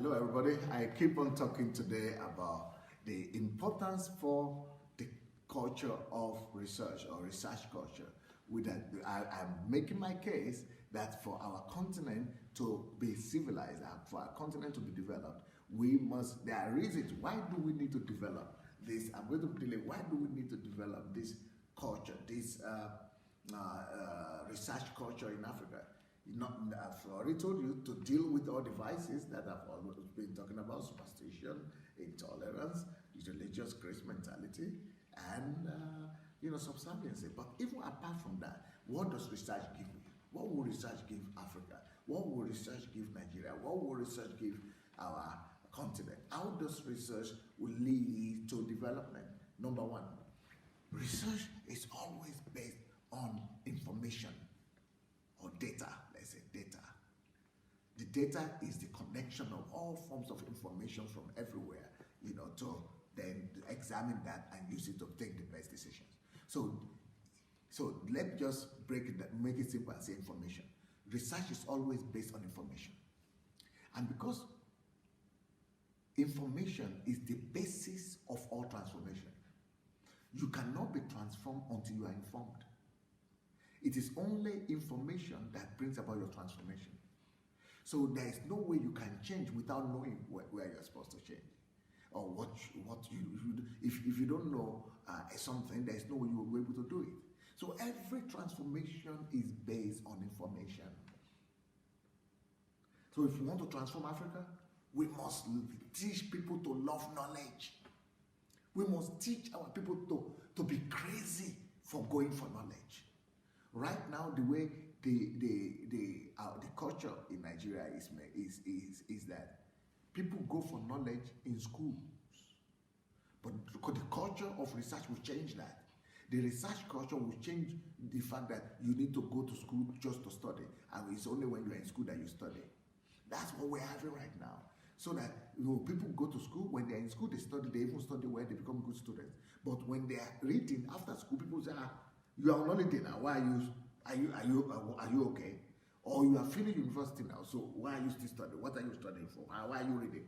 Hello, everybody. I keep on talking today about the importance for the culture of research or research culture. With that, I'm making my case that for our continent to be civilized and for our continent to be developed, we must. There are reasons. Why do we need to develop this? I'm going to tell you why do we need to develop this culture, this research culture in Africa. I've already told you to deal with all the vices that I've always been talking about: superstition, intolerance, religious grace mentality, and subserviency. But even apart from that, what does research give me? What will research give Africa? What will research give Nigeria? What will research give our continent? How does research will lead to development? Number one, research is always based on information or data. Let's say data. The data is the connection of all forms of information from everywhere, to then examine that and use it to take the best decisions. So let's just make it simple and say information. Research is always based on information. And because information is the basis of all transformation, you cannot be transformed until you are informed. It is only information that brings about your transformation. So there is no way you can change without knowing where you're supposed to change, or what you if you don't know something, there is no way you will be able to do it. So every transformation is based on information. So if you want to transform Africa, we must teach people to love knowledge. We must teach our people to be crazy for going for knowledge. Right now, the way the culture in Nigeria is that people go for knowledge in schools, but the culture of research will change that. The research culture will change the fact that you need to go to school just to study, and it's only when you're in school that you study. That's what we're having right now. So that people go to school, when they're in school, they study, they even study well, they become good students. But when they are reading after school, people say, you are on holiday now. Why are you okay? Or you are finished university now, so why are you still studying? What are you studying for? Why are you reading?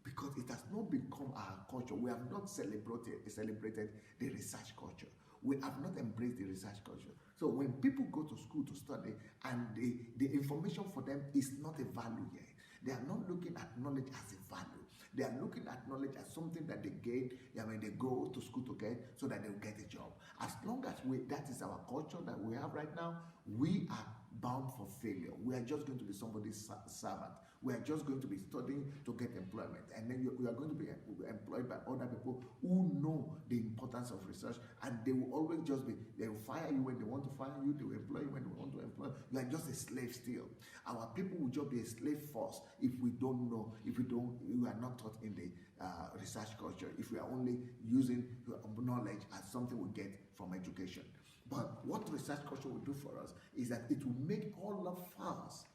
Because it has not become our culture. We have not celebrated the research culture. We have not embraced the research culture. So when people go to school to study and the information for them is not a value yet, they are not looking at knowledge as a value. They are looking at knowledge as something that they gain, they go to school to get so that they will get a job. As long as that is our culture that we have right now, we are bound for failure. We are just going to be somebody's servant. We are just going to be studying to get employment. And then we are going to be employed by other people who know the importance of research, and they will always they will fire you when they want to fire you, they will employ you when they want to employ you. You are just a slave still. Our people will just be a slave force if we don't know, we are not taught in the research culture, if we are only using knowledge as something we get from education. But what research culture will do for us is that it will make all of us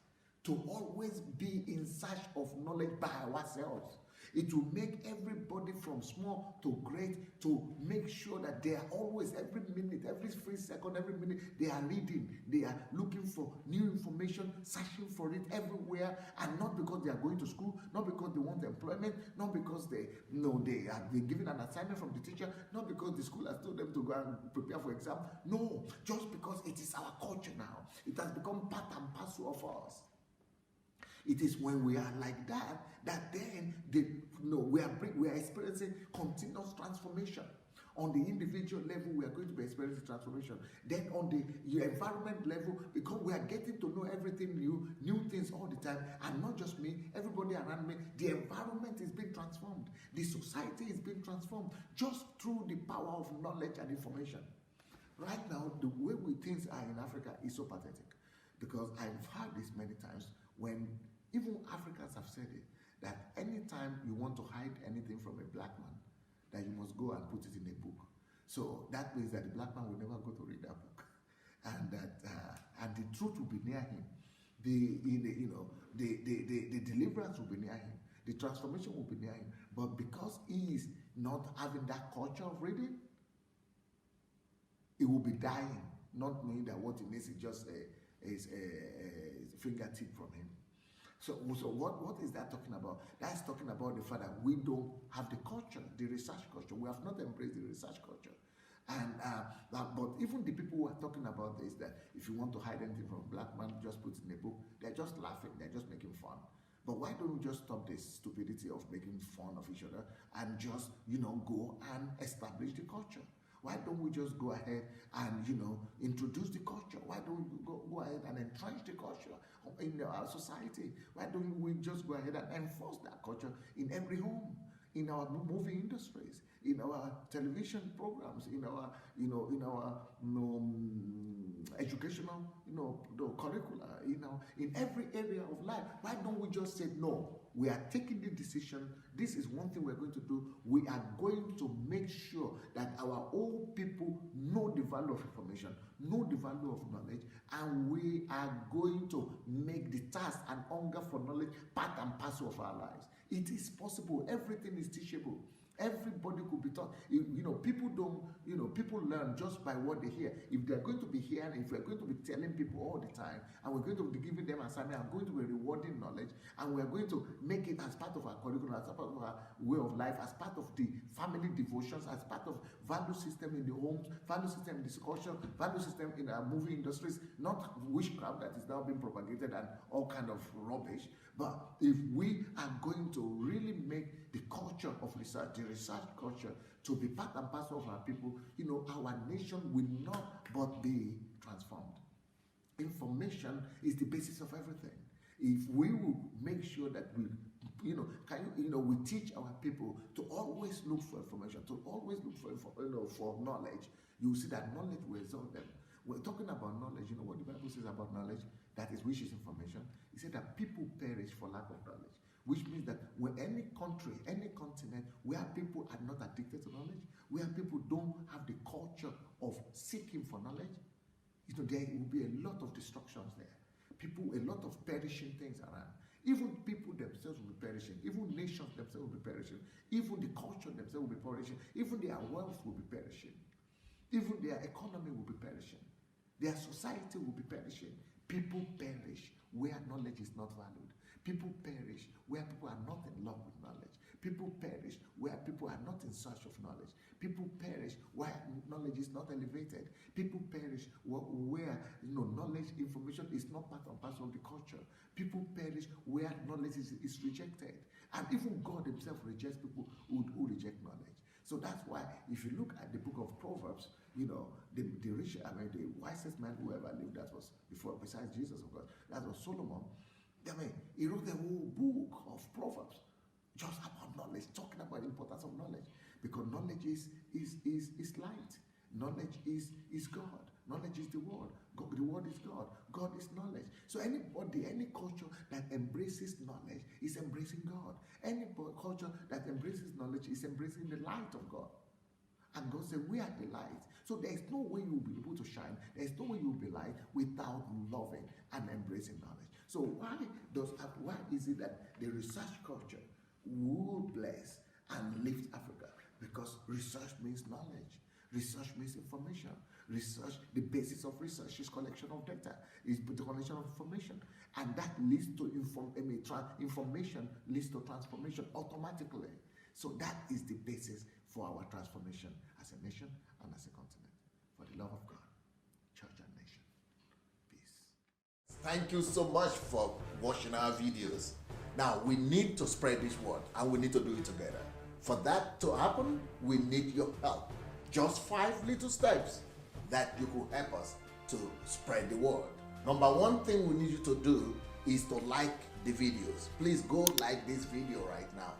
to always be in search of knowledge by ourselves. It will make everybody from small to great to make sure that they are always, every minute, every free second, every minute, they are reading, they are looking for new information, searching for it everywhere, and not because they are going to school, not because they want employment, not because they have been given an assignment from the teacher, not because the school has told them to go and prepare for exam. No, just because it is our culture now. It has become part and parcel of us. It is when we are like that then we are experiencing continuous transformation. On the individual level, we are going to be experiencing transformation. Then on the environment level, because we are getting to know everything new things all the time, and not just me, everybody around me, the environment is being transformed. The society is being transformed just through the power of knowledge and information. Right now, the way things are in Africa is so pathetic, because I've heard this many times when even Africans have said it, that anytime you want to hide anything from a black man, that you must go and put it in a book. So that means that the black man will never go to read that book, and that and the truth will be near him. The deliverance will be near him. The transformation will be near him. But because he is not having that culture of reading, he will be dying, not knowing that what he needs is just a fingertip from him. So what is that talking about? That's talking about the fact that we don't have the culture, the research culture. We have not embraced the research culture. And but even the people who are talking about this, that if you want to hide anything from a black man, just put it in a book, they're just laughing, they're just making fun. But why don't we just stop this stupidity of making fun of each other and just, go and establish the culture? Why don't we just go ahead and, introduce the culture? Why don't we go ahead and entrench the culture in our society? Why don't we just go ahead and enforce that culture in every home, in our movie industries, in our television programs, in our, educational, curricula, in every area of life? Why don't we just say, no, we are taking the decision. This is one thing we're going to do. We are going to make sure that our old people know the value of information, know the value of knowledge, and we are going to make the task and hunger for knowledge part and parcel of our lives. It is possible. Everything is teachable. Everybody could be taught. People don't, people learn just by what they hear. If they're going to be hearing, if we're going to be telling people all the time, and we're going to be giving them assignment, and going to be rewarding knowledge, and we're going to make it as part of our curriculum, as part of our way of life, as part of the family devotions, as part of value system in the homes, value system in the culture, value system in our movie industries, not witchcraft that is now being propagated and all kind of rubbish. But if we are going to really make the culture of research, the research culture, to be part and parcel of our people, our nation will not but be transformed. Information is the basis of everything. If we will make sure that we, we teach our people to always look for information, to always look for knowledge, you will see that knowledge will result them. We're talking about knowledge. You know what the Bible says about knowledge? That is, which is information. It said that people perish for lack of knowledge, which means that when any country, any continent, where people are not addicted to knowledge, where people don't have the culture of seeking for knowledge, there will be a lot of destructions there. A lot of perishing things around. Even people themselves will be perishing. Even nations themselves will be perishing. Even the culture themselves will be perishing. Even their wealth will be perishing. Even their economy will be perishing. Their society will be perishing. People perish where knowledge is not valued. People perish where people are not in love with knowledge. People perish where people are not in search of knowledge. People perish where knowledge is not elevated. People perish where knowledge, information is not part and parcel of the culture. People perish where knowledge is rejected. And even God himself rejects people who reject knowledge. So that's why, if you look at the book of Proverbs, the wisest man who ever lived, that was before, besides Jesus, of course, that was Solomon. He wrote the whole book of Proverbs just about knowledge, talking about the importance of knowledge, because knowledge is light. Knowledge is God. Knowledge is the word. God, the word is God. God is knowledge. So anybody, any culture that embraces knowledge is embracing God. Any culture that embraces knowledge is embracing the light of God. And God said, we are the light. So there is no way you will be able to shine. There is no way you will be light without loving and embracing knowledge. So why is it that the research culture will bless and lift Africa? Because research means knowledge. Research means information. Research, the basis of research is collection of data, is the collection of information. And that leads to information leads to transformation automatically. So that is the basis for our transformation as a nation and as a continent. For the love of God, church and nation. Peace. Thank you so much for watching our videos. Now, we need to spread this word, and we need to do it together. For that to happen, we need your help. Just 5 little steps that you could help us to spread the word. Number one thing we need you to do is to like the videos. Please go like this video right now.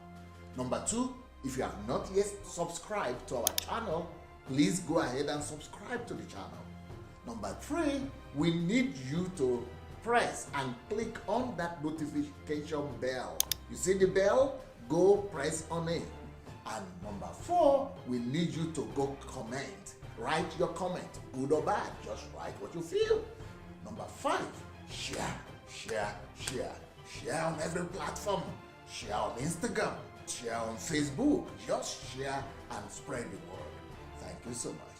Number 2, if you have not yet subscribed to our channel, please go ahead and subscribe to the channel. Number 3, we need you to press and click on that notification bell. You see the bell? Go press on it. And number 4, we need you to go comment. Write your comment, good or bad. Just write what you feel. Number 5, share on every platform. Share on Instagram, share on Facebook. Just share and spread the word. Thank you so much.